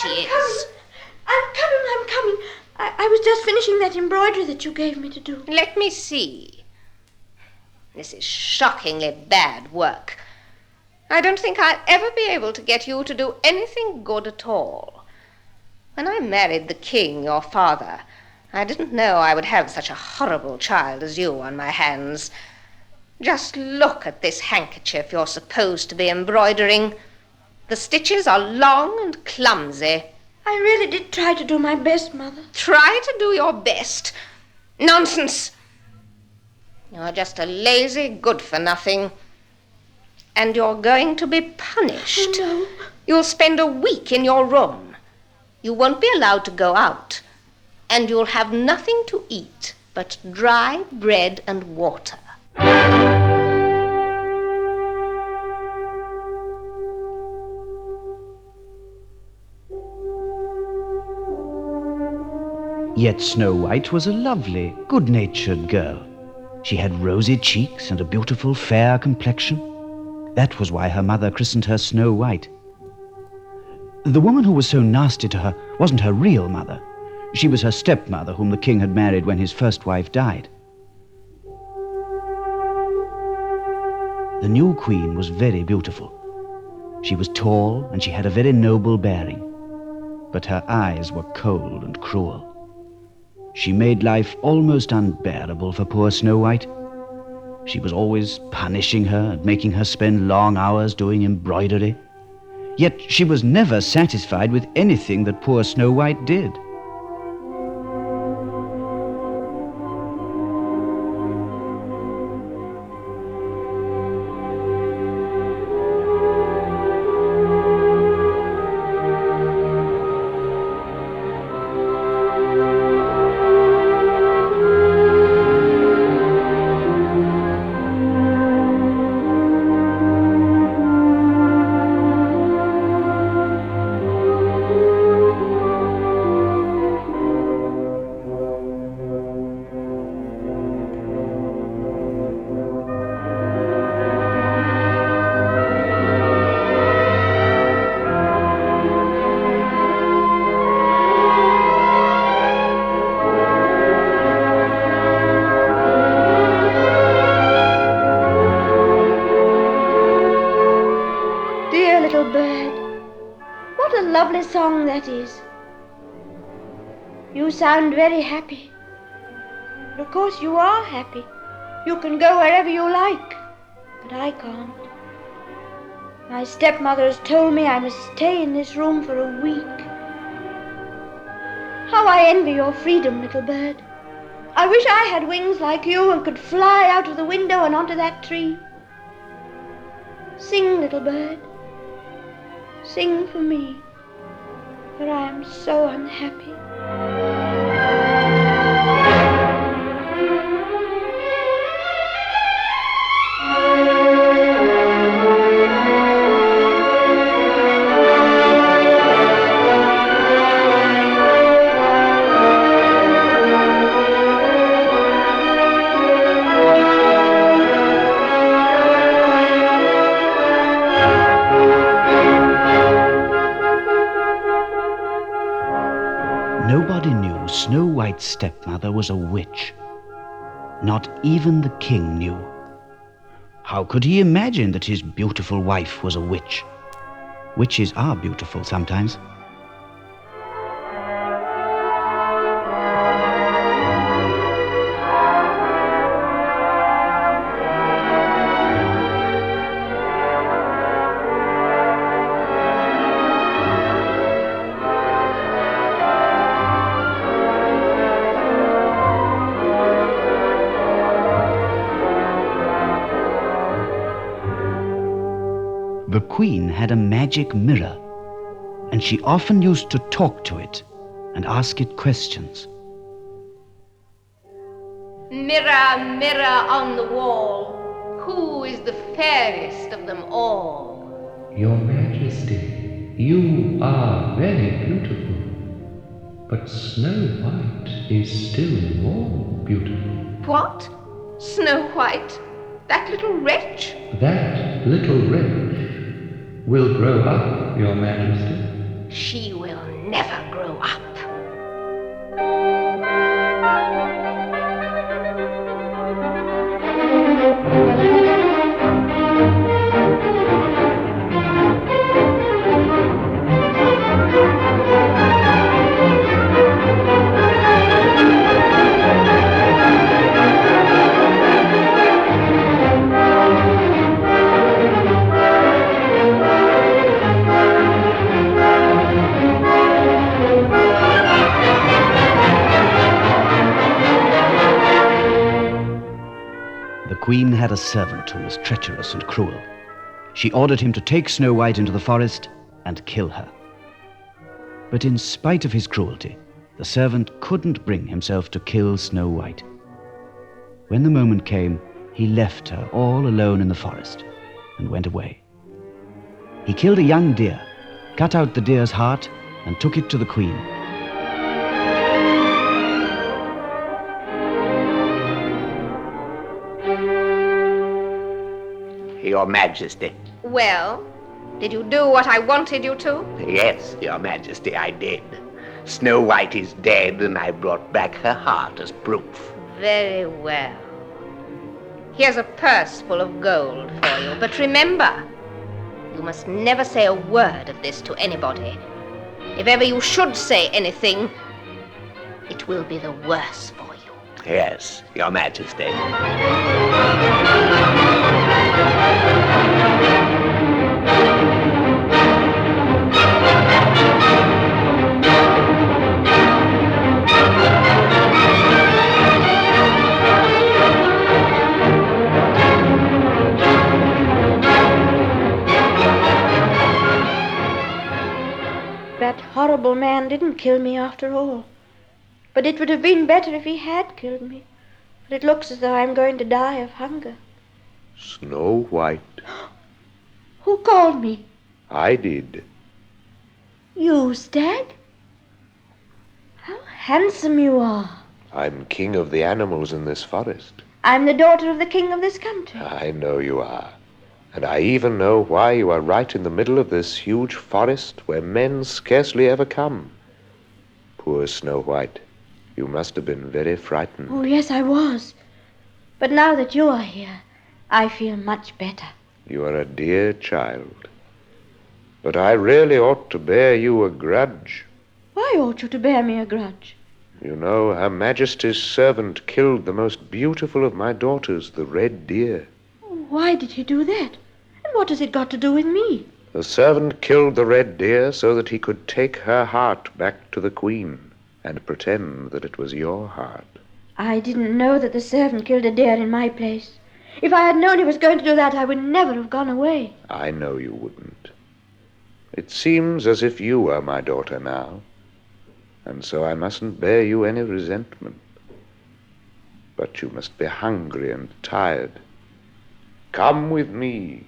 she is. I'm coming. I was just finishing that embroidery that you gave me to do. Let me see. This is shockingly bad work. I don't think I'll ever be able to get you to do anything good at all. When I married the king, your father, I didn't know I would have such a horrible child as you on my hands. Just look at this handkerchief you're supposed to be embroidering. The stitches are long and clumsy. I really did try to do my best, Mother. Try to do your best? Nonsense! You're just a lazy good-for-nothing. And you're going to be punished. Oh, no. You'll spend a week in your room. You won't be allowed to go out. And you'll have nothing to eat but dry bread and water. Yet Snow White was a lovely, good-natured girl. She had rosy cheeks and a beautiful, fair complexion. That was why her mother christened her Snow White. The woman who was so nasty to her wasn't her real mother. She was her stepmother, whom the king had married when his first wife died. The new queen was very beautiful. She was tall and she had a very noble bearing. But her eyes were cold and cruel. She made life almost unbearable for poor Snow White. She was always punishing her and making her spend long hours doing embroidery. Yet she was never satisfied with anything that poor Snow White did. Lovely song that is. You sound very happy. But of course you are happy. You can go wherever you like. But I can't. My stepmother has told me I must stay in this room for a week. How I envy your freedom, little bird. I wish I had wings like you and could fly out of the window and onto that tree. Sing, little bird. Sing for me. For I am so unhappy. Nobody knew Snow White's stepmother was a witch. Not even the king knew. How could he imagine that his beautiful wife was a witch? Witches are beautiful sometimes. The queen had a magic mirror, and she often used to talk to it and ask it questions. Mirror, mirror on the wall, who is the fairest of them all? Your Majesty, you are very beautiful, but Snow White is still more beautiful. What? Snow White? That little wretch? That little wretch will grow up, Your Majesty. She will never grow up. The Queen had a servant who was treacherous and cruel. She ordered him to take Snow White into the forest and kill her. But in spite of his cruelty, the servant couldn't bring himself to kill Snow White. When the moment came, he left her all alone in the forest and went away. He killed a young deer, cut out the deer's heart, and took it to the Queen. Your Majesty. Well, did you do what I wanted you to? Yes, Your Majesty, I did. Snow White is dead, and I brought back her heart as proof. Very well. Here's a purse full of gold for you, but remember, you must never say a word of this to anybody. If ever you should say anything, it will be the worse for you. Yes, Your Majesty. That horrible man didn't kill me after all. But it would have been better if he had killed me. But it looks as though I'm going to die of hunger. Snow White. Who called me? I did. You, Stag? How handsome you are. I'm king of the animals in this forest. I'm the daughter of the king of this country. I know you are. And I even know why you are right in the middle of this huge forest where men scarcely ever come. Poor Snow White, you must have been very frightened. Oh, yes, I was. But now that you are here, I feel much better. You are a dear child. But I really ought to bear you a grudge. Why ought you to bear me a grudge? You know, Her Majesty's servant killed the most beautiful of my daughters, the red deer. Why did he do that? And what has it got to do with me? The servant killed the red deer so that he could take her heart back to the Queen and pretend that it was your heart. I didn't know that the servant killed a deer in my place. If I had known he was going to do that, I would never have gone away. I know you wouldn't. It seems as if you are my daughter now, and so I mustn't bear you any resentment. But you must be hungry and tired. Come with me.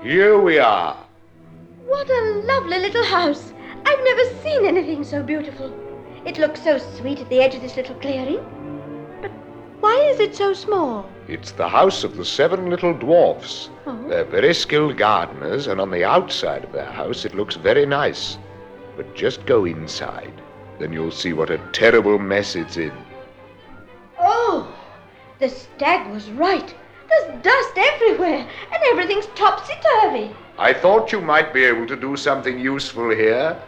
Here we are. What a lovely little house. I've never seen anything so beautiful. It looks so sweet at the edge of this little clearing. But why is it so small? It's the house of the 7 little dwarfs. Oh. They're very skilled gardeners, and on the outside of their house it looks very nice. But just go inside, then you'll see what a terrible mess it's in. Oh, the stag was right. There's dust everywhere, and everything's topsy-turvy. I thought you might be able to do something useful here.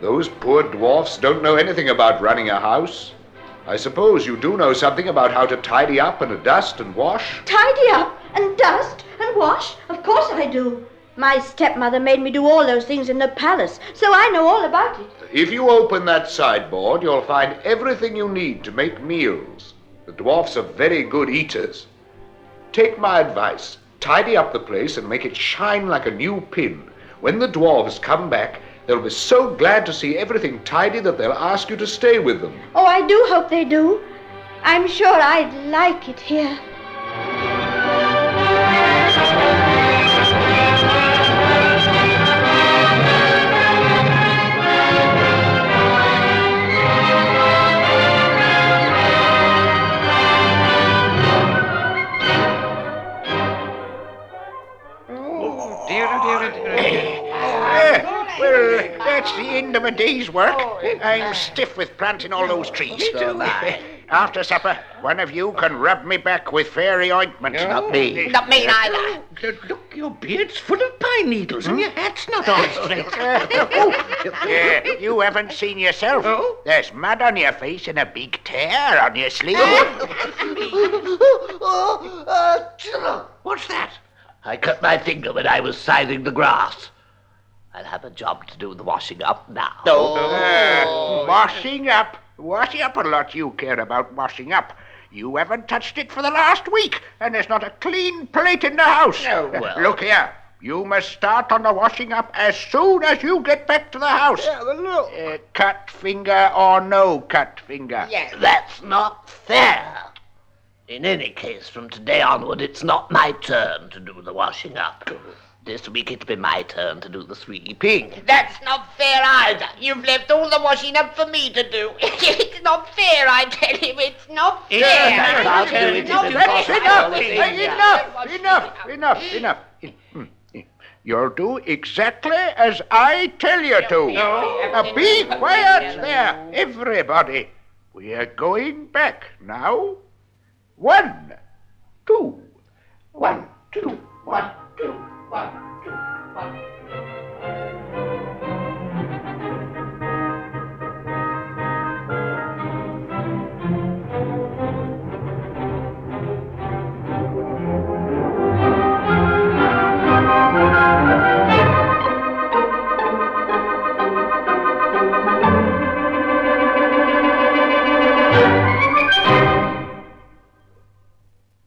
Those poor dwarfs don't know anything about running a house. I suppose you do know something about how to tidy up and dust and wash? Tidy up and dust and wash? Of course I do. My stepmother made me do all those things in the palace, so I know all about it. If you open that sideboard, you'll find everything you need to make meals. The dwarfs are very good eaters. Take my advice. Tidy up the place and make it shine like a new pin. When the dwarves come back, they'll be so glad to see everything tidy that they'll ask you to stay with them. Oh, I do hope they do. I'm sure I'd like it here. Well, that's the end of a day's work. I'm stiff with planting all those trees. After supper, one of you can rub me back with fairy ointment. Not me. Not me neither. Look, your beard's full of pine needles and your hat's not on straight. You haven't seen yourself. There's mud on your face and a big tear on your sleeve. What's that? I cut my finger when I was scything the grass. I'll have a job to do the washing up now. Washing up? Washing up a lot you care about washing up. You haven't touched it for the last week, and there's not a clean plate in the house. Well. Look here. You must start on the washing up as soon as you get back to the house. Cut finger or no cut finger? That's not fair. In any case, from today onward, it's not my turn to do the washing up. This week it'll be my turn to do the sweeping. That's not fair either. You've left all the washing up for me to do. It's not fair, I tell you. It's not fair. I can't do it. That's enough. You'll do exactly as I tell you to. Be quiet there, everybody. We are going back now. 1, 2. 1, 2, 1, 2, 1, 2, 1.